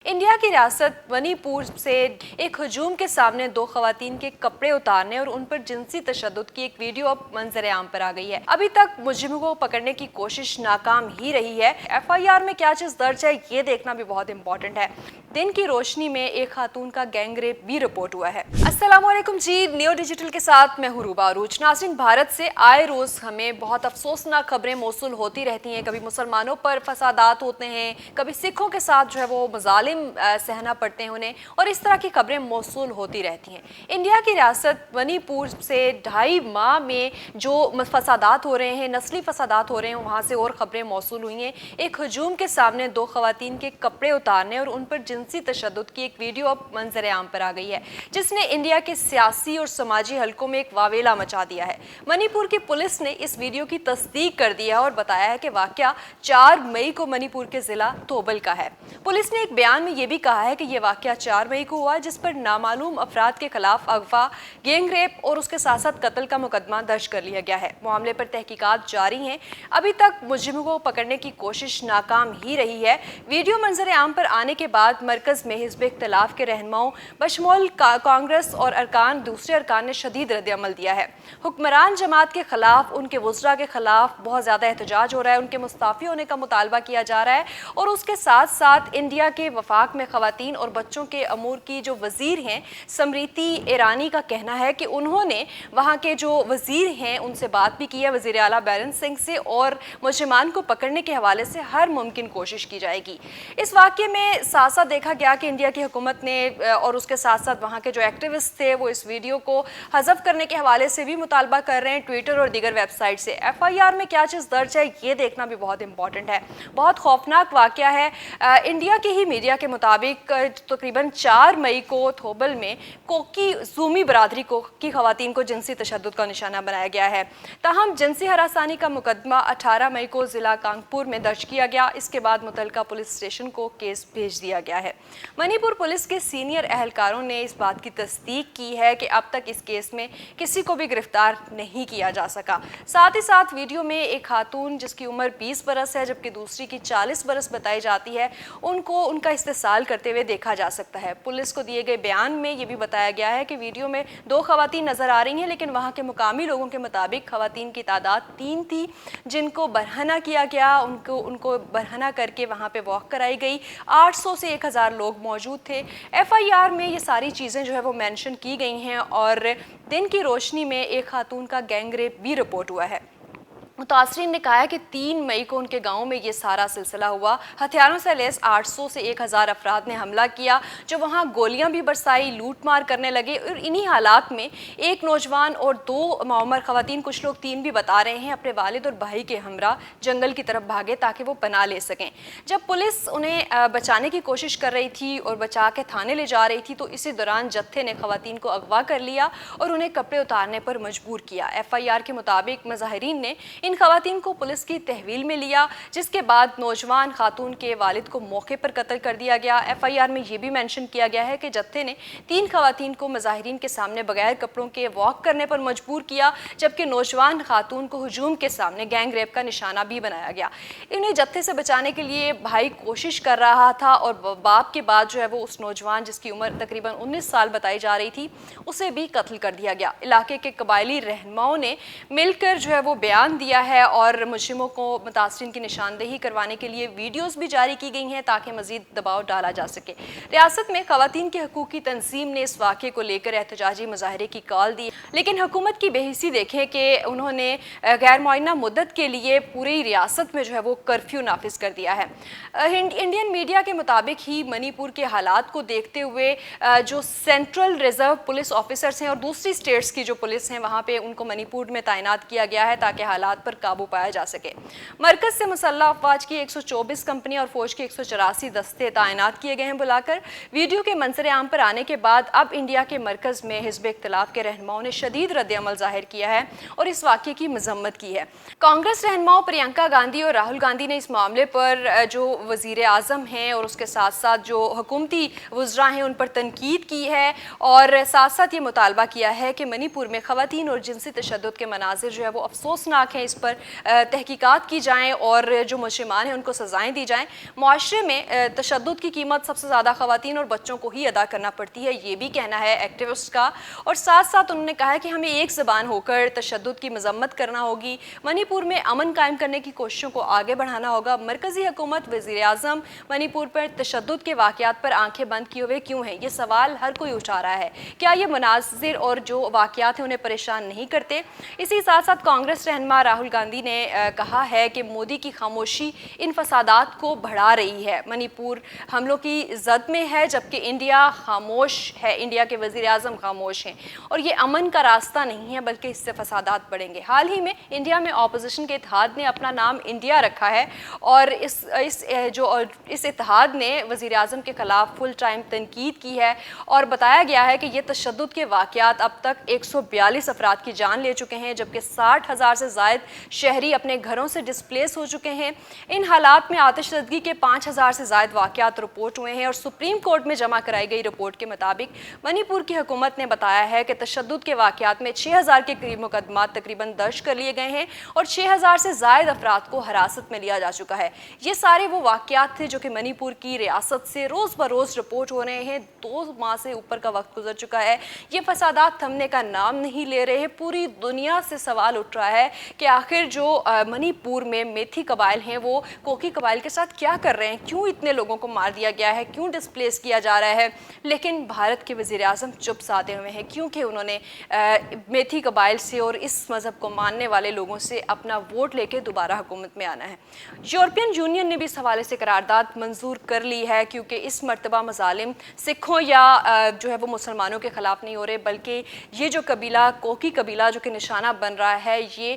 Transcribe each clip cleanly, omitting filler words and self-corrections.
India की रियासत मणिपुर से एक हजूम के सामने दो खवातीन के कपड़े उतारने और उन पर जिनसी तशद्दुद की एक वीडियो अब मंजर आम पर आ गई है। अभी तक मुजरिमों को पकड़ने की कोशिश नाकाम ही रही है। FIR में क्या चीज दर्ज है ये देखना भी बहुत इंपॉर्टेंट है। दिन की रोशनी में एक खातून का गैंग रेप भी रिपोर्ट हुआ है। अस्सलाम वालेकुम जी, नियो डिजिटल के साथ मैं हूं रूबा अरूज। नाज़रीन, भारत से आए रोज हमें बहुत अफसोसनाक खबरें मौसूल होती रहती हैं। कभी मुसलमानों पर फसादात होते हैं, कभी सिखों के साथ जो है वो मजालिम सहना पड़ते हैं उन्हें, और इस तरह की खबरें मौसूल होती रहती हैं। इंडिया की रियासत मणिपुर से 2.5 माह में जो फसादात हो रहे हैं, नस्ली फसादात हो रहे हैं, वहाँ से और खबरें मौसूल हुई हैं। एक हजूम के सामने दो खवातीन के कपड़े उतारने और उन पर जिनसी तशद्दुद की एक वीडियो अब मंजर आम पर आ गई है, जिसने इंडिया के सियासी और समाजी हलकों में एक वावेला मचा दिया है। मणिपुर की पुलिस ने इस वीडियो की तस्दीक कर दी है और बताया है कि वाकया 4 मई को मणिपुर के जिला थोबल का है। पुलिस ने एक बयान में यह भी कहा है कि यह वाकया 4 मई को हुआ, जिस पर नामालूम अफराद के खिलाफ अगवा, गैंग रेप और उसके साथ साथ कत्ल का मुकदमा दर्ज कर लिया गया है। मामले पर तहकीकात जारी हैं। अभी तक मुजरिमों को पकड़ने की कोशिश नाकाम ही रही है। वीडियो मंजर आम पर आने के बाद मरकज में हिज़्ब इख्तिलाफ के रहनुमाओं बशमूल कांग्रेस और दूसरे अरकान ने शदीद रद्द-ए-अमल दिया है। हुक्मरान जमात के खिलाफ, उनके वज़रा के खिलाफ बहुत ज़्यादा एहतजाज हो रहा है, उनके मुस्ताफ़ी होने का मुतालबा किया जा रहा है। और उसके साथ साथ इंडिया के वफाक में ख़वातीन और बच्चों के अमूर की जो वज़ीर हैं स्मृति ईरानी का कहना है कि उन्होंने वहाँ के जो वज़ीर हैं उनसे बात भी की है, वज़ीर आला बैरन सिंह से, और मुजरिमान को पकड़ने के हवाले से हर मुमकिन कोशिश की जाएगी। इस वाक़े में साथ साथ देखा गया कि इंडिया की हुकूमत ने और उसके साथ साथ वहाँ के जो एक्टिविस्ट थे वो इस वीडियो को हज़फ करने के हवाले से भी मुतालबा कर रहे हैं ट्विटर और दीगर वेबसाइट से। FIR में क्या चीज़ दर्ज है ये देखना भी बहुत इंपॉर्टेंट है। बहुत खौफनाक वाक़या है। इंडिया के ही मीडिया के मुताबिक तकरीबन 4 मई को थोबल में कोकी ज़ूमी बरादरी की खवातीन को जिनसी तशद्दुद का निशाना बनाया गया है। ताहम जिनसी हरासानी का मुकदमा 18 मई को ज़िला कांगपुर में दर्ज किया गया। इसके बाद मुतल्लिका पुलिस स्टेशन को केस भेज दिया गया है। मणिपुर पुलिस के सीनियर अहलकारों ने इस बात की तस्दीक की है कि अब तक इस केस में किसी को भी गिरफ्तार नहीं किया जा सका। साथ ही साथ वीडियो में एक खातून जिसकी उम्र 20 बरस है जबकि दूसरी की 40 बरस बताई जाती है, उनको उनका इस्तेसाल करते हुए देखा जा सकता है। पुलिस को दिए गए बयान में ये भी बताया गया है कि वीडियो में 2 खवातीन नजर आ रही हैं, लेकिन वहाँ के मुकामी लोगों के मुताबिक खवातीन की तादाद 3 थी, जिनको बरहना किया गया। उनको बरहना करके वहाँ पे वॉक कराई गई। 800 से 1000 लोग मौजूद थे। FIR में ये सारी चीज़ें जो है वो मेंशन की गई हैं और दिन की रोशनी में एक खातून का गैंग रेप भी रिपोर्ट हुआ है। मुतासरीन ने कहा है कि 3 मई को उनके गांव में ये सारा सिलसिला हुआ। हथियारों से लैस 800 से 1000 अफराद ने हमला किया, जो वहां गोलियां भी बरसाई, लूट मार करने लगे। और इन्हीं हालात में एक नौजवान और 2 माउमर खवातीन, कुछ लोग 3 भी बता रहे हैं, अपने वालिद और भाई के हमरा जंगल की तरफ भागे ताकि वो पनाह ले सकें। जब पुलिस उन्हें बचाने की कोशिश कर रही थी और बचा के थाने ले जा रही थी तो इसी दौरान जत्थे ने खवातीन को अगवा कर लिया और उन्हें कपड़े उतारने पर मजबूर किया। FIR के मुताबिक मुजाहिरीन ने इन खवातीन को पुलिस की तहवील में लिया, जिसके बाद नौजवान खातून के वालिद को मौके पर कत्ल कर दिया गया। FIR में यह भी मेंशन किया गया है कि जत्थे ने 3 खवातीन को मुजाहिरीन के सामने बगैर कपड़ों के वॉक करने पर मजबूर किया, जबकि नौजवान खातून को हुजूम के सामने गैंग रेप का निशाना भी बनाया गया। इन्हें जत्थे से बचाने के लिए भाई कोशिश कर रहा था और बाप के बाद जो है वो उस नौजवान जिसकी उम्र तकरीबन 19 साल बताई जा रही थी उसे भी कत्ल कर दिया गया। इलाके के कबायली रहनुमाओं ने मिलकर जो है वो बयान दिया है और मुजरिमों को मुतासरीन की निशानदेही करवाने के लिए वीडियोस भी जारी की गई हैं ताकि मजीद दबाव डाला जा सके। रियासत में खवातीन के हकूक़ की तंजीम ने इस वाक़े को लेकर एहतजाजी मुजाहरे की कॉल दी, लेकिन हुकूमत की बेहिसी देखें कि उन्होंने गैर मुअय्यना मुद्दत के लिए पूरी रियासत में जो है वो कर्फ्यू नाफिज कर दिया है। इंडियन मीडिया के मुताबिक ही मणिपुर के हालात को देखते हुए जो सेंट्रल रिजर्व पुलिस ऑफिसर्स हैं और दूसरी स्टेट्स की जो पुलिस हैं वहाँ पे उनको मणिपुर में तैनात किया गया है ताकि हालात पर काबू पाया जा सके। मरकज से मुसल्लह अफवाज की 124 कंपनियां और फौज के 184 दस्ते तैनात किए गए हैं बुलाकर। वीडियो के मंजर आम पर आने के बाद अब इंडिया के मरकज में हिज़्ब इख्तिलाफ के रहनुमाओं ने शदीद रद्द-ए-अमल जाहिर किया है और इस वाक़े की मजम्मत की है। कांग्रेस रहनुमाओं प्रियंका गांधी और राहुल गांधी ने इस मामले पर जो वज़ीर आज़म हैं और उसके साथ साथ जो हुकूमती वज़रा हैं उन पर तनकीद की है और साथ साथ ये मुतालबा किया है कि मणिपुर में ख़वातीन और जिनसी तशद्दुद के मनाज़िर जो है वो अफसोसनाक हैं। इस پر تحقیقات کی جائیں اور جو مجرمان ہیں ان کو سزائیں دی جائیں۔ معاشرے میں تشدد کی قیمت سب سے زیادہ خواتین اور بچوں کو ہی ادا کرنا پڑتی ہے، یہ بھی کہنا ہے ایکٹیوسٹ کا، اور ساتھ ساتھ انہوں نے کہا ہے کہ ہمیں ایک زبان ہو کر تشدد کی مذمت کرنا ہوگی، منی پور میں امن قائم کرنے کی کوششوں کو آگے بڑھانا ہوگا۔ مرکزی حکومت، وزیر اعظم منی پور پر تشدد کے واقعات پر آنکھیں بند کیے ہوئے کیوں ہیں؟ یہ سوال ہر کوئی اٹھا رہا ہے۔ کیا یہ مناظر اور جو واقعات ہیں انہیں پریشان نہیں کرتے؟ اسی ساتھ ساتھ کانگریس رہنما راہل گاندھی نے کہا ہے کہ مودی کی خاموشی ان فسادات کو بڑھا رہی ہے۔ منی پور حملوں کی زد میں ہے جبکہ انڈیا خاموش ہے، انڈیا کے وزیر اعظم خاموش ہیں، اور یہ امن کا راستہ نہیں ہے بلکہ اس سے فسادات بڑھیں گے۔ حال ہی میں انڈیا میں اپوزیشن کے اتحاد نے اپنا نام انڈیا رکھا ہے، اور اس اتحاد نے وزیر اعظم کے خلاف فل ٹائم تنقید کی ہے، اور بتایا گیا ہے کہ یہ تشدد کے واقعات اب تک 142 افراد کی جان لے چکے ہیں جبکہ 60,000 سے زائد شہری اپنے گھروں سے ڈسپلیس ہو چکے ہیں۔ ان حالات میں آتش زدگی کے 5,000 سے زائد واقعات رپورٹ ہوئے ہیں، اور سپریم کورٹ میں جمع کرائی گئی رپورٹ کے مطابق منی پور کی حکومت نے بتایا ہے کہ تشدد کے واقعات میں 6,000 کے قریب مقدمات تقریباً درج کر لیے گئے ہیں اور 6,000 سے زائد افراد کو حراست میں لیا جا چکا ہے۔ یہ سارے وہ واقعات تھے جو کہ منی پور کی ریاست سے روز بروز رپورٹ ہو رہے ہیں۔ 2 ماہ سے اوپر کا وقت گزر چکا ہے، یہ فسادات تھمنے کا نام نہیں لے رہے۔ پوری دنیا سے سوال اٹھ رہا ہے کہ آخر جو منی پور میں میتھی قبائل ہیں وہ کوکی قبائل کے ساتھ کیا کر رہے ہیں، کیوں اتنے لوگوں کو مار دیا گیا ہے، کیوں ڈسپلیس کیا جا رہا ہے۔ لیکن بھارت کے وزیر اعظم چپ سادے ہوئے ہیں کیونکہ انہوں نے میتھی قبائل سے اور اس مذہب کو ماننے والے لوگوں سے اپنا ووٹ لے کے دوبارہ حکومت میں آنا ہے۔ یورپین یونین نے بھی اس حوالے سے قرارداد منظور کر لی ہے کیونکہ اس مرتبہ مظالم سکھوں یا جو ہے وہ مسلمانوں کے خلاف نہیں ہو رہے، بلکہ یہ جو قبیلہ کوکی قبیلہ جو کہ نشانہ بن رہا ہے یہ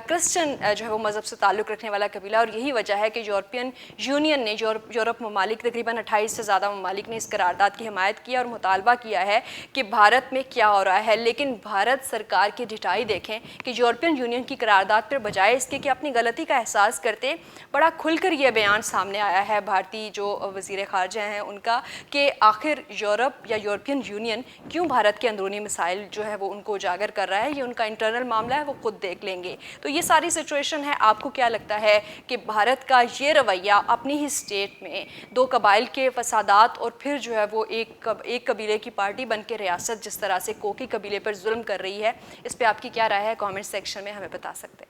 کرسچن جو ہے وہ مذہب سے تعلق رکھنے والا قبیلہ، اور یہی وجہ ہے کہ یورپین یونین نے یورپ ممالک تقریباً 28 سے زیادہ ممالک نے اس قرارداد کی حمایت کی اور مطالبہ کیا ہے کہ بھارت میں کیا ہو رہا ہے۔ لیکن بھارت سرکار کی ڈھٹائی دیکھیں کہ یورپین یونین کی قرارداد پر بجائے اس کے کہ اپنی غلطی کا احساس کرتے، بڑا کھل کر یہ بیان سامنے آیا ہے بھارتی جو وزیر خارجہ ہیں ان کا کہ آخر یورپ یا یورپین یونین کیوں بھارت کے اندرونی مسائل جو ہے وہ ان کو اجاگر کر رہا ہے، یہ ان کا انٹرنل معاملہ ہے، وہ خود دیکھ لیں گے۔ تو یہ ساری سچویشن ہے۔ آپ کو کیا لگتا ہے کہ بھارت کا یہ رویہ اپنی ہی اسٹیٹ میں 2 قبائل کے فسادات اور پھر جو ہے وہ ایک قبیلے کی پارٹی بن کے ریاست جس طرح سے کوکی قبیلے پر ظلم کر رہی ہے، اس پہ آپ کی کیا رائے ہے؟ کامنٹ سیکشن میں ہمیں بتا سکتے ہیں۔